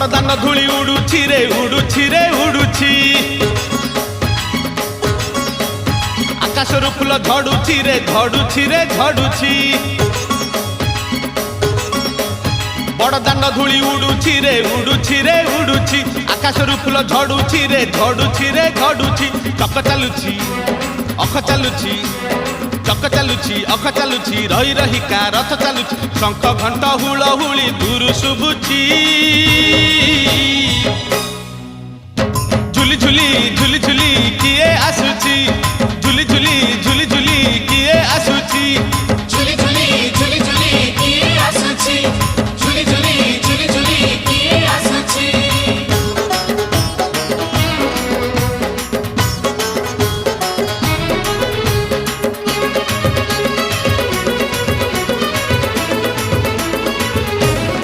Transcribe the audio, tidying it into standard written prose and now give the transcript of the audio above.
बड़दान धूली उड़ुछि रे उड़ुछि रे उड़ुछि आकाशरू फूल झड़ुछि रे झड़ुछि रे झड़ुछि बड़दान धूली उड़ुछि रे उड़ुछि रे उड़ुछि आकाशरू फूल झड़ुछि रे झड़ुछि रे झड़ुछि चक चालुछि अख चालुछि चक चालुछि अख चालुछि रही रहिका रथ चालुछि शंख घंट हुलहुली दूर शुभुछि झुली झुली झुली झुली किए आसुछि।